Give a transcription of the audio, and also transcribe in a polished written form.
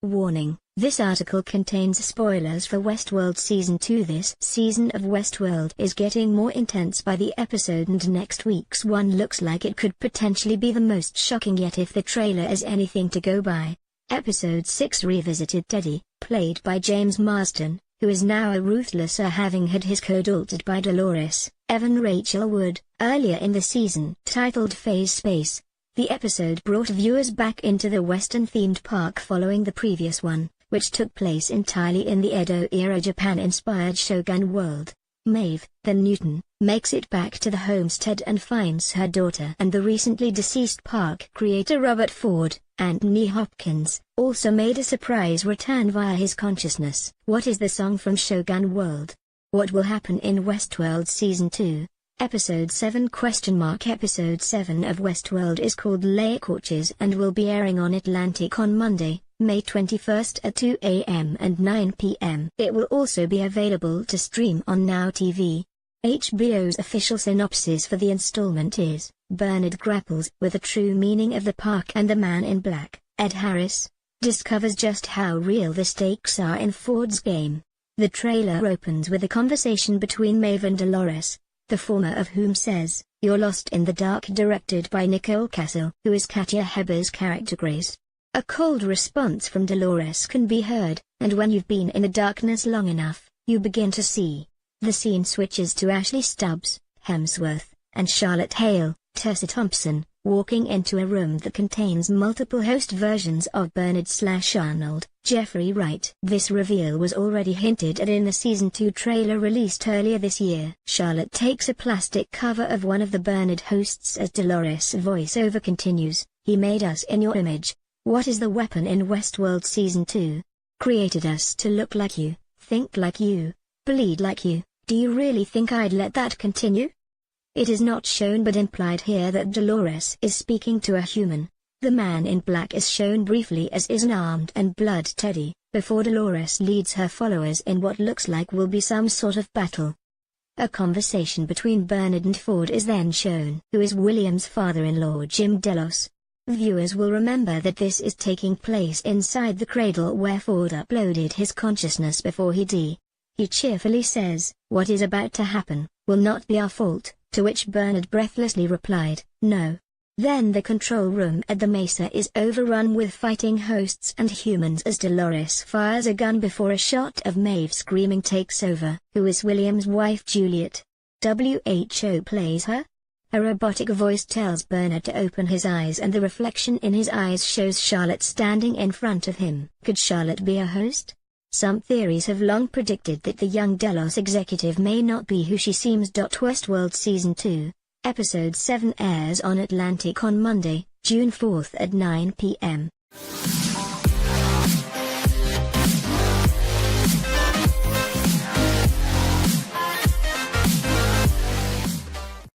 Warning: this article contains spoilers for Westworld Season 2. This season of Westworld is getting more intense by the episode, and next week's one looks like it could potentially be the most shocking yet if the trailer is anything to go by. Episode 6 revisited Teddy, played by James Marsden, who is now a ruthlesser, having had his code altered by Dolores Evan Rachel Wood, earlier in the season. Titled Phase Space, the episode brought viewers back into the Western-themed park following the previous one, which took place entirely in the Edo-era Japan-inspired Shogun world. Maeve, the Newton, makes it back to the homestead and finds her daughter and the recently deceased park creator Robert Ford. Anthony Hopkins also made a surprise return via his consciousness. What is the song from Shogun World? What will happen in Westworld Season 2? Episode 7 ? Episode 7 of Westworld is called Les Ecorches and will be airing on Atlantic on Monday, May 21st at 2 a.m. and 9 p.m. It will also be available to stream on Now TV. HBO's official synopsis for the installment is: Bernard grapples with the true meaning of the park, and the man in black, Ed Harris, discovers just how real the stakes are in Ford's game. The trailer opens with a conversation between Maeve and Dolores, the former of whom says, "You're lost in the dark," directed by Nicole Kassell, who is Katya Heber's character Grace. A cold response from Dolores can be heard, and when you've been in the darkness long enough, you begin to see. The scene switches to Ashley Stubbs, Hemsworth, and Charlotte Hale, Tessa Thompson, walking into a room that contains multiple host versions of Bernard/Arnold, Jeffrey Wright. This reveal was already hinted at in the Season 2 trailer released earlier this year. Charlotte takes a plastic cover of one of the Bernard hosts as Dolores' voiceover continues, "He made us in your image. What is the weapon in Westworld Season 2? Created us to look like you, think like you, bleed like you. Do you really think I'd let that continue?" It is not shown but implied here that Dolores is speaking to a human. The man in black is shown briefly, as is an armed and blood Teddy, before Dolores leads her followers in what looks like will be some sort of battle. A conversation between Bernard and Ford is then shown, who is William's father-in-law Jim Delos. Viewers will remember that this is taking place inside the cradle where Ford uploaded his consciousness before he died. He cheerfully says, "What is about to happen will not be our fault," to which Bernard breathlessly replied, "No." Then the control room at the Mesa is overrun with fighting hosts and humans as Dolores fires a gun before a shot of Maeve screaming takes over, who is William's wife Juliet. WHO plays her. A robotic voice tells Bernard to open his eyes, and the reflection in his eyes shows Charlotte standing in front of him. Could Charlotte be a host? Some theories have long predicted that the young Delos executive may not be who she seems. Westworld Season 2, Episode 7 airs on Atlantic on Monday, June 4th at 9 p.m.